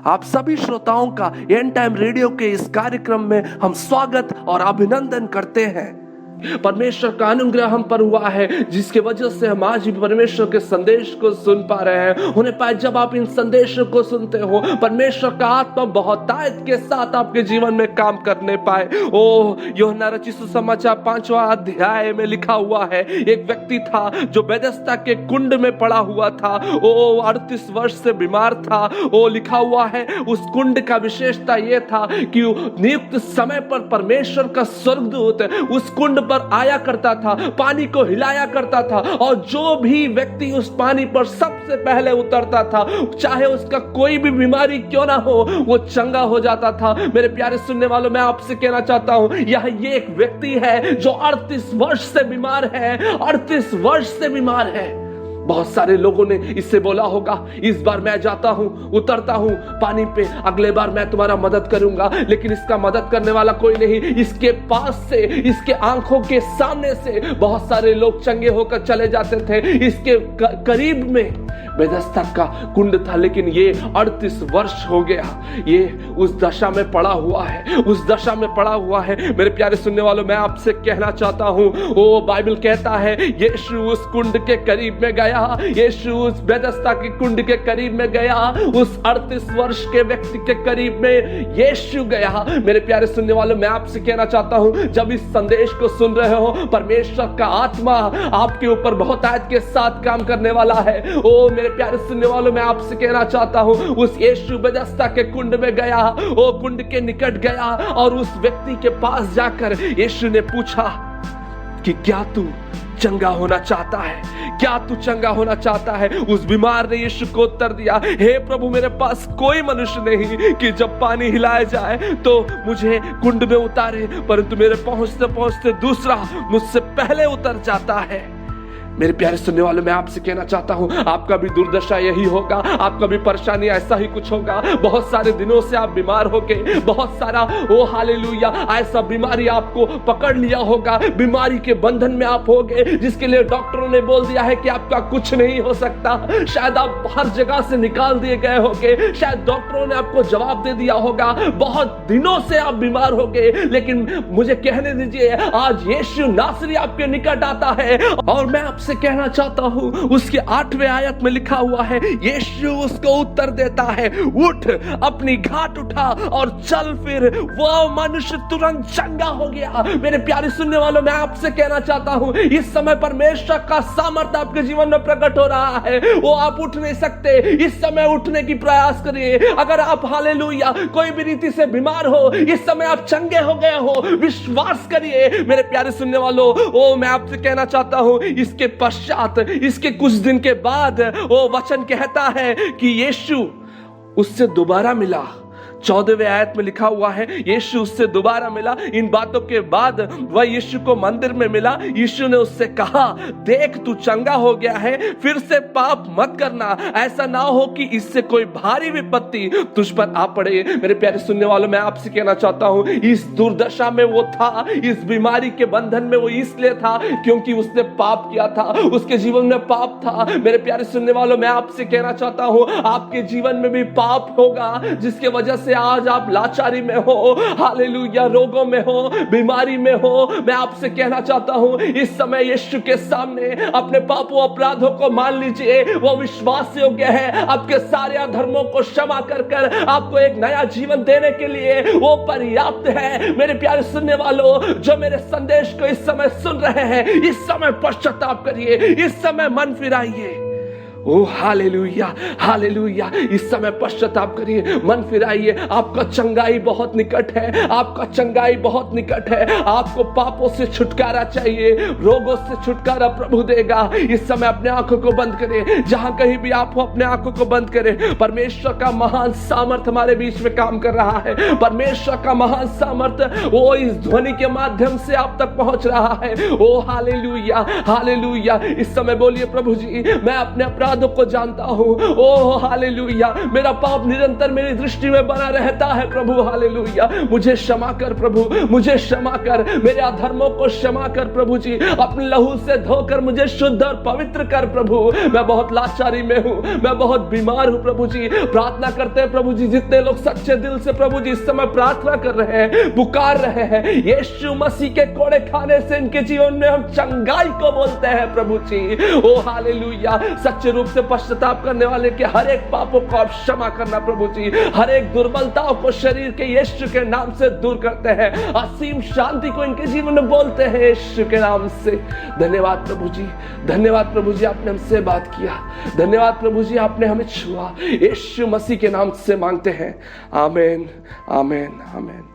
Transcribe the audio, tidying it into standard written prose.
आप सभी श्रोताओं का एंड टाइम रेडियो के इस कार्यक्रम में हम स्वागत और अभिनंदन करते हैं। परमेश्वर का अनुग्रह हम पर हुआ है, जिसके वजह से हम आज भी परमेश्वर के संदेश को सुन पा रहे हैं। उन्हें पाए जब आप इन संदेशों को सुनते हो, परमेश्वर का आत्मा बहुतायत के साथ आपके जीवन में काम करने पाए। ओ यूहन्ना रचित सुसमाचार 5वां अध्याय में लिखा हुआ है, एक व्यक्ति था जो बेथेस्दा के कुंड में पड़ा हुआ था। ओ 38 वर्ष से बीमार था। ओ लिखा हुआ है, उस कुंड का विशेषता यह था कि नियुक्त समय पर परमेश्वर का स्वर्गदूत उस कुंड पर आया करता था, पानी को हिलाया करता था, और जो भी व्यक्ति उस पानी पर सबसे पहले उतरता था, चाहे उसका कोई भी बीमारी क्यों ना हो, वो चंगा हो जाता था। मेरे प्यारे सुनने वालों, मैं आपसे कहना चाहता हूं, यह ये एक व्यक्ति है जो 38 वर्ष से बीमार है। 38 वर्ष से बीमार है। बहुत सारे लोगों ने इससे बोला होगा, इस बार मैं जाता हूं, उतरता हूं पानी पे, अगले बार मैं तुम्हारा मदद करूंगा। लेकिन इसका मदद करने वाला कोई नहीं। इसके पास से, इसके आंखों के सामने से बहुत सारे लोग चंगे होकर चले जाते थे। इसके करीब में बेथेस्दा का कुंड था, लेकिन ये 38 वर्ष हो गया, ये उस दशा में पड़ा हुआ है, उस दशा में पड़ा हुआ है। मेरे प्यारे सुनने वालों, मैं आपसे कहना चाहता हूं, ओ बाइबल कहता है यीशु उस कुंड के करीब में गया, यीशु उस बेथेस्दा के कुंड के करीब में गया, उस 38 वर्ष के व्यक्ति के करीब में यीशु गया। मेरे प्यारे सुनने वालों, मैं आपसे कहना चाहता हूं, जब इस संदेश को सुन रहे हो, परमेश्वर का आत्मा आपके ऊपर बहुतायत के साथ काम करने वाला है। ओ मेरे प्यारे सुनने वालों, मैं आपसे कहना चाहता हूं, उस यीशु बेथेस्दा के कुंड में गया, वो कुंड के निकट गया, और उस व्यक्ति के पास जाकर यीशु ने पूछा कि क्या तू चंगा होना चाहता है? क्या तू चंगा होना चाहता है? उस बीमार ने यीशु को उत्तर दिया, हे प्रभु, मेरे पास कोई मनुष्य नहीं कि जब पानी हिलाया जाए तो मुझे कुंड में उतारे, परंतु मेरे पहुंचते पहुंचते दूसरा मुझसे पहले उतर जाता है। मेरे प्यारे सुनने वालों, मैं आपसे कहना चाहता हूं, आपका भी दुर्दशा यही होगा, आपका भी परेशानी ऐसा ही कुछ होगा। बहुत सारे दिनों से आप बीमार हो गए, बहुत सारा ओ हालेलुया ऐसा बीमारी आपको पकड़ लिया होगा, बीमारी के बंधन में आप हो गए, जिसके लिए डॉक्टरों ने बोल दिया है कि आपका कुछ नहीं हो सकता। शायद आप हर जगह से निकाल दिए गए होंगे, शायद डॉक्टरों ने आपको जवाब दे दिया होगा, बहुत दिनों से आप बीमार हो गए। लेकिन मुझे कहने दीजिए, आज यीशु नासरी आपके निकट आता है, और मैं से कहना चाहता हूं, उसके 8वें आयत में लिखा हुआ है, यीशु उसको उत्तर देता है, उठ, अपनी घाट उठा और चल। फिर वो मनुष्य तुरंत चंगा हो गया। मेरे प्यारे सुनने वालों, मैं आपसे कहना चाहता हूं, इस समय परमेश्वर का सामर्थ्य आपके जीवन में प्रकट हो रहा है। वो आप उठ नहीं सकते, इस समय उठने की प्रयास करिए। अगर आप हालेलुया कोई भी रीति से बीमार हो, इस समय आप चंगे हो गए हो, विश्वास करिए। मेरे प्यारे सुनने वालों, ओ मैं आपसे कहना चाहता हूं, इसके पश्चात, इसके कुछ दिन के बाद वो वचन कहता है कि यीशु उससे दोबारा मिला। 14वें आयत में लिखा हुआ है, यीशु उससे दोबारा मिला। इन बातों के बाद वह यीशु को मंदिर में मिला। यीशु ने उससे कहा, देख तू चंगा हो गया है, फिर से पाप मत करना, ऐसा ना हो कि इससे कोई भारी विपत्ति तुझ पर आ पड़े। मेरे प्यारे सुनने वालों, मैं आपसे कहना चाहता हूं, इस दुर्दशा में वो था, इस बीमारी के बंधन में वो इसलिए था क्योंकि उसने पाप किया था, उसके जीवन में पाप था। मेरे प्यारे सुनने वालों, मैं आपसे कहना चाहता हूं, आपके जीवन में भी पाप होगा, जिसके वजह से आज आप लाचारी में हो, हालेलुया रोगों में हो, बीमारी में हो। मैं आपसे कहना चाहता हूं, इस समय यीशु के सामने अपने पापों अपराधों को मान लीजिए। वो विश्वास योग्य है, आपके सारे अधर्मों को क्षमा कर कर आपको एक नया जीवन देने के लिए वो पर्याप्त है। मेरे प्यारे सुनने वालों, जो मेरे संदेश को इस समय सुन रहे हैं, इस समय पश्चाताप करिए, इस समय मन फिराइए। ओ हालेलुया हालेलुया, इस समय पश्चाताप करिए, मन फिराइए। आपका चंगाई बहुत निकट है, आपका चंगाई बहुत निकट है। आपको पापों से छुटकारा चाहिए, रोगों से छुटकारा प्रभु देगा। इस समय अपने आंखों को बंद करें, जहां कहीं भी आप हो अपने आंखों को बंद करें। परमेश्वर का महान सामर्थ हमारे बीच में काम कर रहा है। परमेश्वर का महान सामर्थ वो इस ध्वनि के माध्यम से आप तक पहुंच रहा है। ओ हालेलुया हालेलुया। इस समय बोलिए, प्रभु जी, मैं अपने अपराध अपराधों को जानता हूँ। ओह हालेलुया, मेरा पाप निरंतर मेरी दृष्टि में बना रहता है प्रभु। हालेलुया, मुझे क्षमा कर प्रभु, मुझे क्षमा कर, मेरे अधर्मों को क्षमा कर प्रभु जी। अपने लहू से धोकर मुझे शुद्ध और पवित्र कर प्रभु। मैं बहुत लाचारी में हूँ, मैं बहुत बीमार हूँ प्रभु जी। प्रार्थना करते हैं प्रभु जी, जितने लोग सच्चे दिल से प्रभु जी इस समय प्रार्थना कर रहे हैं, पुकार रहे हैं, यीशु मसीह के कोड़े खाने से इनके जीवन में हम चंगाई को बोलते हैं प्रभु जी। ओ हालेलुया, सच्चे रूप से पश्चाताप करने वाले के हर एक पापों को आप क्षमा करना प्रभु जी। हर एक दुर्बलताओं को शरीर के यीशु के नाम से दूर करते हैं। असीम शांति को इनके जीवन में बोलते हैं यीशु के नाम से। धन्यवाद प्रभु जी, धन्यवाद प्रभु जी, आपने हमसे बात किया। धन्यवाद प्रभु जी, आपने हमें छुआ। यीशु मसीह के नाम से मांगते हैं, आमीन, आमीन, आमीन।